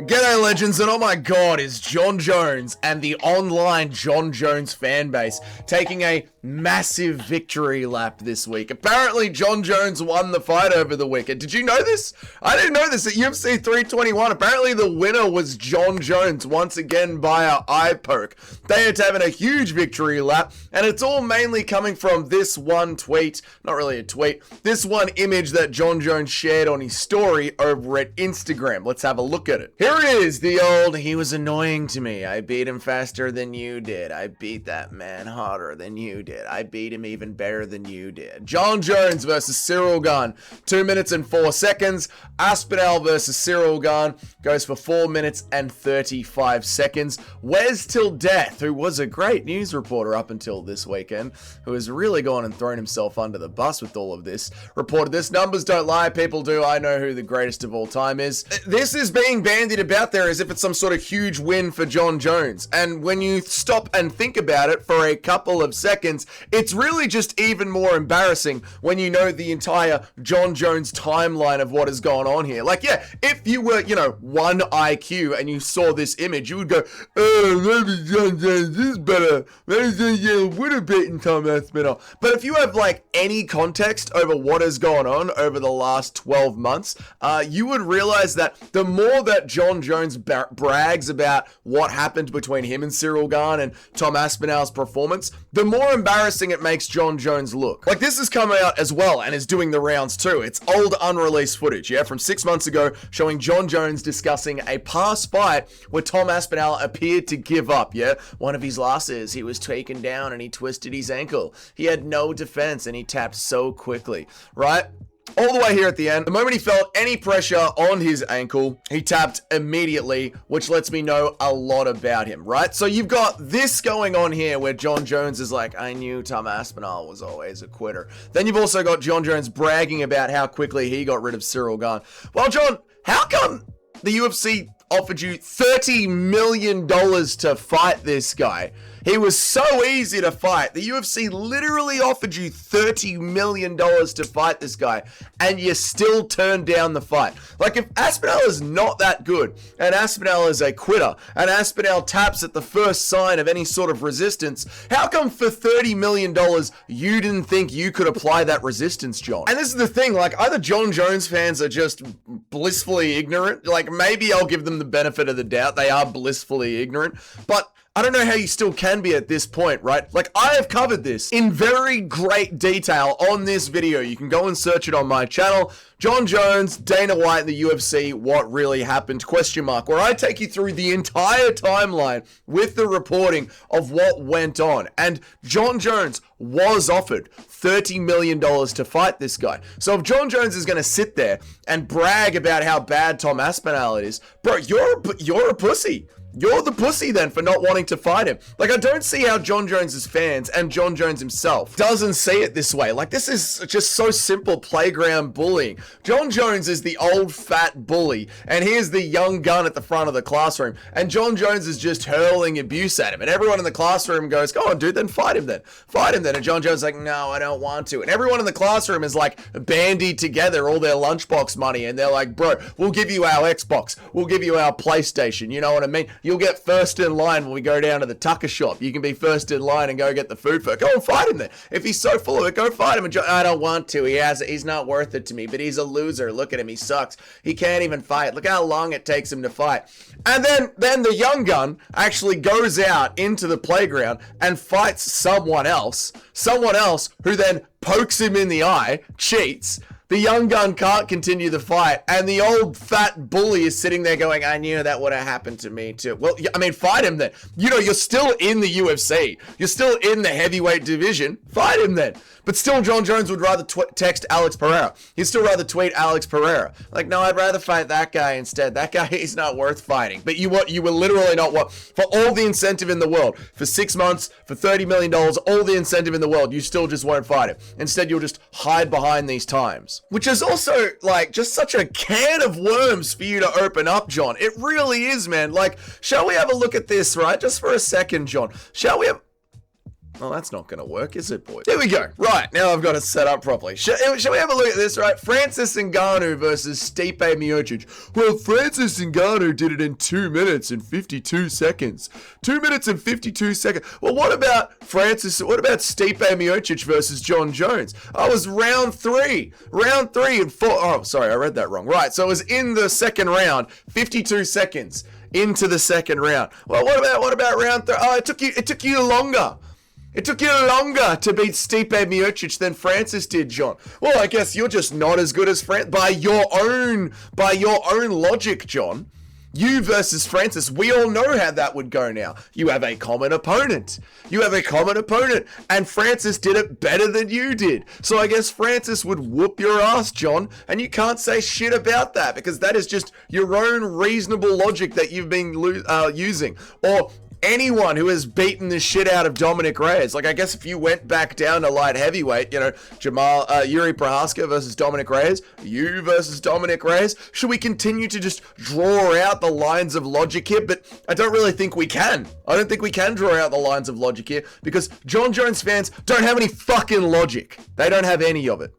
G'day legends, and oh my god, is Jon Jones and the online Jon Jones fan base taking a massive victory lap this week. Apparently Jon Jones won the fight over the weekend. Did you know this? I didn't know this. At UFC 321, apparently the winner was Jon Jones once again by an eye poke. They are having a huge victory lap, and it's all mainly coming from this one tweet, not really a tweet, this one image that Jon Jones shared on his story over at Instagram. Let's have a look at it. Here it is, the old, he was annoying to me. I beat him faster than you did. I beat that man harder than you did. I beat him even better than you did. Jon Jones versus Cyril Gunn, 2 minutes and 4 seconds. Aspinall versus Cyril Gunn goes for 4 minutes and 35 seconds. Wes Till Death, who was a great news reporter up until this weekend, who has really gone and thrown himself under the bus with all of this, reported this. Numbers don't lie, people do. I know who the greatest of all time is. This is being bandied about there as if it's some sort of huge win for Jon Jones. And when you stop and think about it for a couple of seconds, it's really just even more embarrassing when you know the entire Jon Jones timeline of what has gone on here. Like, yeah, if you were, you know, 1 IQ and you saw this image, you would go, oh, maybe Jon Jones is better. Maybe Jon Jones would have beaten Tom Aspinall. But if you have, like, any context over what has gone on over the last 12 months, you would realize that the more that Jon Jones brags about what happened between him and Cyril Gunn and Tom Aspinall's performance, the more embarrassing it makes Jon Jones look. Like, this has come out as well and is doing the rounds too. It's old unreleased footage, yeah, from 6 months ago, showing Jon Jones discussing a past fight where Tom Aspinall appeared to give up, yeah? One of his losses, he was taken down and he twisted his ankle. He had no defense and he tapped so quickly, right? All the way here at the end, the moment he felt any pressure on his ankle, he tapped immediately, which lets me know a lot about him, right? So you've got this going on here where Jon Jones is like, I knew Tom Aspinall was always a quitter. Then you've also got Jon Jones bragging about how quickly he got rid of Cyril Gunn. Well, Jon, how come the UFC offered you $30 million to fight this guy? He was so easy to fight. The UFC literally offered you $30 million to fight this guy, and you still turned down the fight. Like, if Aspinall is not that good, and Aspinall is a quitter, and Aspinall taps at the first sign of any sort of resistance, how come for $30 million you didn't think you could apply that resistance, Jon? And this is the thing, like, either Jon Jones fans are just blissfully ignorant, like, maybe I'll give them the benefit of the doubt, they are blissfully ignorant, but I don't know how you still can be at this point, right? Like, I have covered this in very great detail on this video. You can go and search it on my channel. Jon Jones, Dana White, and the UFC, what really happened, ? Where I take you through the entire timeline with the reporting of what went on. And Jon Jones was offered $30 million to fight this guy. So if Jon Jones is going to sit there and brag about how bad Tom Aspinall is, bro, you're a pussy. You're the pussy then for not wanting to fight him. Like, I don't see how Jon Jones's fans and Jon Jones himself doesn't see it this way. Like, this is just so simple playground bullying. Jon Jones is the old fat bully, and here's the young gun at the front of the classroom, and Jon Jones is just hurling abuse at him, and everyone in the classroom goes, go on, dude, then fight him then. Fight him then. And Jon Jones is like, no, I don't want to. And everyone in the classroom is like bandied together all their lunchbox money, and they're like, bro, we'll give you our Xbox. We'll give you our PlayStation. You know what I mean? You'll get first in line when we go down to the Tucker shop. You can be first in line and go get the food first. Go and fight him then. If he's so full of it, go fight him. And I don't want to. He's not worth it to me, but he's a loser. Look at him. He sucks. He can't even fight. Look how long it takes him to fight. And then the young gun actually goes out into the playground and fights someone else who then pokes him in the eye, cheats. The young gun can't continue the fight, and the old fat bully is sitting there going, I knew that would have happened to me too. Well, I mean, fight him then. You know, you're still in the UFC. You're still in the heavyweight division. Fight him then. But still, Jon Jones would rather text Alex Pereira. He'd still rather tweet Alex Pereira. Like, no, I'd rather fight that guy instead. That guy is not worth fighting. But you were literally not what? For all the incentive in the world, for 6 months, for $30 million, all the incentive in the world, you still just won't fight him. Instead, you'll just hide behind these times. Which is also, like, just such a can of worms for you to open up, Jon. It really is, man. Like, shall we have a look at this, right? Just for a second, Jon. Shall we have... Well, that's not going to work, is it, boys? Here we go. Right, now I've got it set up properly. Shall we have a look at this, right? Francis Ngannou versus Stipe Miocic. Well, Francis Ngannou did it in 2 minutes and 52 seconds. 2 minutes and 52 seconds. Well, what about Stipe Miocic versus Jon Jones? Oh, it was round 3. Round 3 and 4. Oh, sorry, I read that wrong. Right, so it was in the second round, 52 seconds into the second round. Well, what about round 3? Oh, it took you longer. It took you longer to beat Stipe Miocic than Francis did, John. Well, I guess you're just not as good as Francis by your own logic, John. You versus Francis, we all know how that would go now. You have a common opponent. And Francis did it better than you did. So I guess Francis would whoop your ass, John, and you can't say shit about that because that is just your own reasonable logic that you've been using. Or anyone who has beaten the shit out of Dominic Reyes. Like, I guess if you went back down to light heavyweight, you know, Yuri Prohaska versus Dominic Reyes, you versus Dominic Reyes. Should we continue to just draw out the lines of logic here? But I don't really think we can. I don't think we can draw out the lines of logic here because Jon Jones fans don't have any fucking logic. They don't have any of it.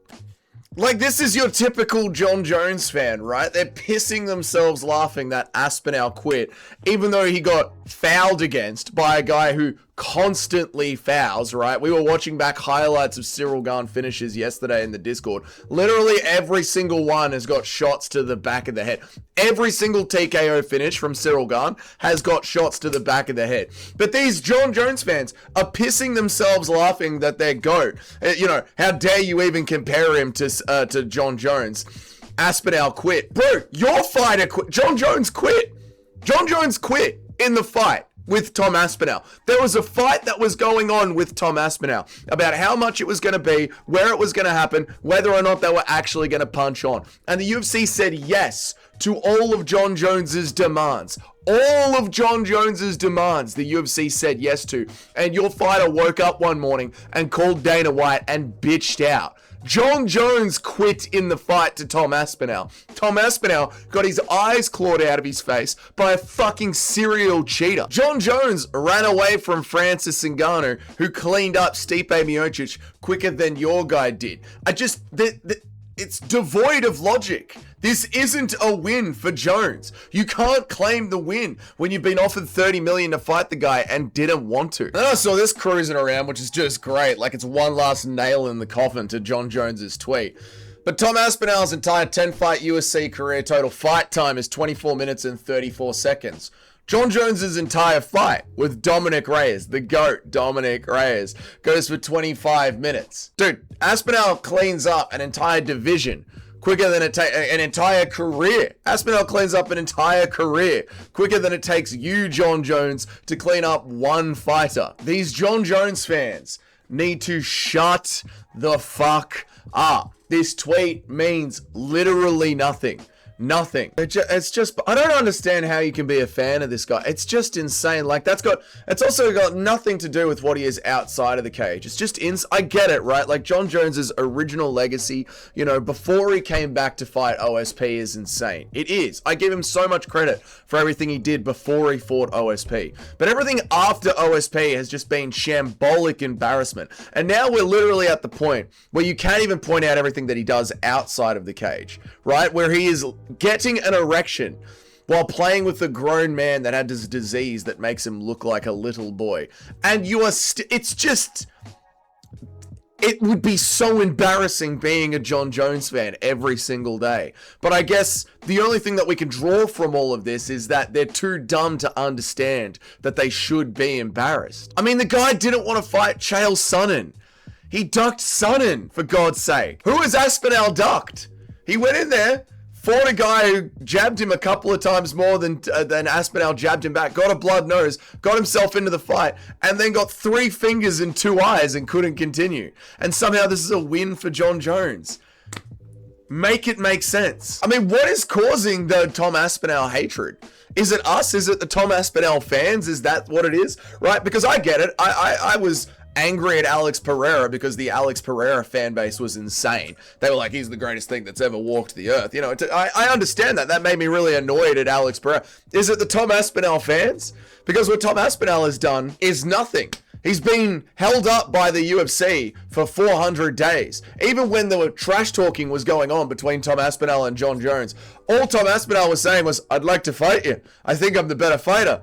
Like, this is your typical Jon Jones fan, right? They're pissing themselves laughing that Aspinall quit, even though he got fouled against by a guy who constantly fouls, right? We were watching back highlights of Cyril Gane finishes yesterday in the Discord. Literally every single one has got shots to the back of the head. Every single TKO finish from Cyril Gane has got shots to the back of the head. But these Jon Jones fans are pissing themselves laughing that they're GOAT. You know, how dare you even compare him to Jon Jones? Aspinall quit. Bro, your fighter quit. Jon Jones quit. Jon Jones quit in the fight with Tom Aspinall. There was a fight that was going on with Tom Aspinall about how much it was going to be, where it was going to happen, whether or not they were actually going to punch on. And the UFC said yes to all of Jon Jones's demands. All of Jon Jones's demands the UFC said yes to. And your fighter woke up one morning and called Dana White and bitched out. Jon Jones quit in the fight to Tom Aspinall. Tom Aspinall got his eyes clawed out of his face by a fucking serial cheater. Jon Jones ran away from Francis Ngannou, who cleaned up Stipe Miocic quicker than your guy did. It's devoid of logic. This isn't a win for Jones. You can't claim the win when you've been offered $30 million to fight the guy and didn't want to. Then I saw this cruising around, which is just great. Like, it's one last nail in the coffin to Jon Jones's tweet. But Tom Aspinall's entire 10-fight UFC career total fight time is 24 minutes and 34 seconds. Jon Jones's entire fight with Dominic Reyes, the GOAT Dominic Reyes, goes for 25 minutes. Dude, Aspinall cleans up an entire division quicker than an entire career. Aspinall cleans up an entire career quicker than it takes you, Jon Jones, to clean up one fighter. These Jon Jones fans need to shut the fuck up. This tweet means literally nothing. Nothing. It's just, I don't understand how you can be a fan of this guy. It's just insane. Like, it's also got nothing to do with what he is outside of the cage. It's just, I get it, right? Like, Jon Jones's original legacy, you know, before he came back to fight OSP is insane. It is. I give him so much credit for everything he did before he fought OSP. But everything after OSP has just been shambolic embarrassment. And now we're literally at the point where you can't even point out everything that he does outside of the cage, right? Where he is getting an erection while playing with a grown man that had this disease that makes him look like a little boy. And you are it's just, it would be so embarrassing being a Jon Jones fan every single day. But I guess the only thing that we can draw from all of this is that they're too dumb to understand that they should be embarrassed. I mean, the guy didn't want to fight Chael Sonnen. He ducked Sonnen, for God's sake. Who has Aspinall ducked? He went in there, fought a guy who jabbed him a couple of times more than Aspinall jabbed him back, got a blood nose, got himself into the fight, and then got 3 fingers and 2 eyes and couldn't continue. And somehow this is a win for Jon Jones. Make it make sense. I mean, what is causing the Tom Aspinall hatred? Is it us? Is it the Tom Aspinall fans? Is that what it is? Right? Because I get it. I was angry at Alex Pereira because the Alex Pereira fan base was insane. They were like, he's the greatest thing that's ever walked the earth. You know, I understand that. That made me really annoyed at Alex Pereira. Is it the Tom Aspinall fans? Because what Tom Aspinall has done is nothing. He's been held up by the UFC for 400 days. Even when the trash talking was going on between Tom Aspinall and Jon Jones, all Tom Aspinall was saying was, I'd like to fight you. I think I'm the better fighter.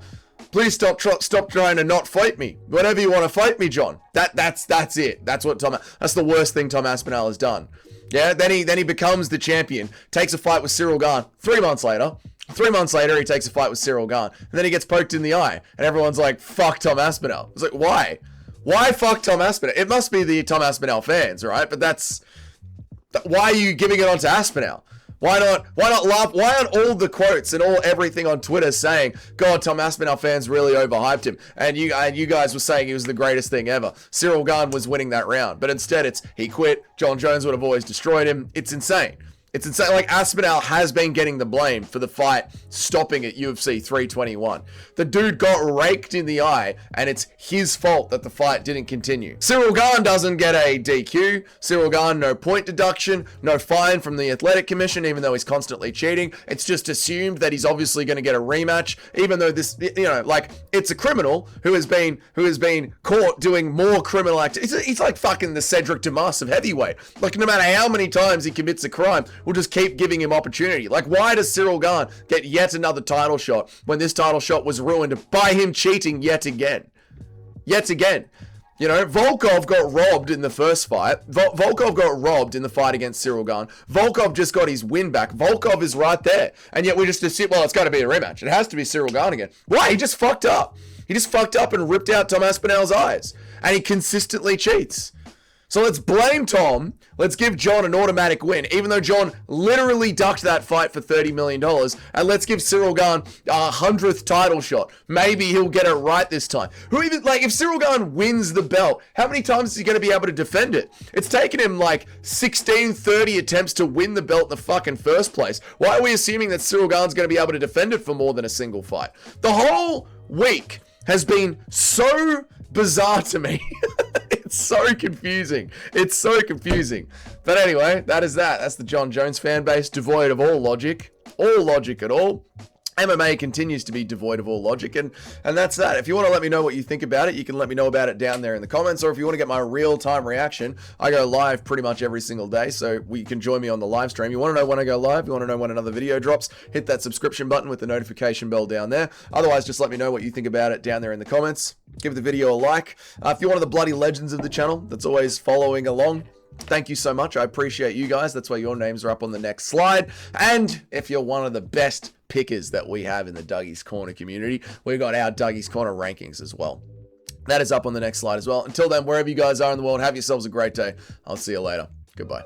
Please stop trying to not fight me. Whenever you want to fight me, John. That's it. That's the worst thing Tom Aspinall has done. Yeah, then he becomes the champion, takes a fight with Cyril Gane 3 months later. 3 months later, he takes a fight with Cyril Gane, and then he gets poked in the eye, and everyone's like, fuck Tom Aspinall. It's like, why? Why fuck Tom Aspinall? It must be the Tom Aspinall fans, right? But why are you giving it on to Aspinall? Why not laugh? Why aren't all the quotes and everything on Twitter saying, God, Tom Aspinall fans really overhyped him, and you guys were saying he was the greatest thing ever. Cyril Gane was winning that round, but instead he quit. Jon Jones would have always destroyed him. It's insane. It's insane. Like, Aspinall has been getting the blame for the fight stopping at UFC 321. The dude got raked in the eye, and it's his fault that the fight didn't continue. Cyril Gane doesn't get a DQ. Cyril Gane, no point deduction, no fine from the Athletic Commission, even though he's constantly cheating. It's just assumed that he's obviously going to get a rematch, even though this, like, it's a criminal who has been caught doing more criminal activity. He's like fucking the Cedric Dumas of heavyweight. Like, no matter how many times he commits a crime, we'll just keep giving him opportunity. Like, why does Cyril Gane get yet another title shot when this title shot was ruined by him cheating yet again? Yet again. Volkov got robbed in the first fight. Volkov got robbed in the fight against Cyril Gane. Volkov just got his win back. Volkov is right there. And yet we just assume, well, it's got to be a rematch. It has to be Cyril Gane again. Why? He just fucked up. He just fucked up and ripped out Tom Aspinall's eyes. And he consistently cheats. So let's blame Tom. Let's give Jon an automatic win, even though Jon literally ducked that fight for $30 million. And let's give Cyril Gane a 100th title shot. Maybe he'll get it right this time. If Cyril Gane wins the belt, how many times is he going to be able to defend it? It's taken him like 30 attempts to win the belt in the fucking first place. Why are we assuming that Cyril Gane's going to be able to defend it for more than a single fight? The whole week has been so bizarre to me. It's so confusing. It's so confusing. But anyway, that's the Jon Jones fan base, devoid of all logic at all. MMA continues to be devoid of all logic, and that's that. If you want to let me know what you think about it, you can let me know about it down there in the comments, or if you want to get my real-time reaction, I go live pretty much every single day, so you can join me on the live stream. You want to know when I go live, you want to know when another video drops, hit that subscription button with the notification bell down there. Otherwise, just let me know what you think about it down there in the comments. Give the video a like. If you're one of the bloody legends of the channel that's always following along, thank you so much. I appreciate you guys. That's why your names are up on the next slide. And if you're one of the best pickers that we have in the Dougie's Corner community, we've got our Dougie's Corner rankings as well. That is up on the next slide as well. Until then, wherever you guys are in the world, have yourselves a great day. I'll see you later. Goodbye.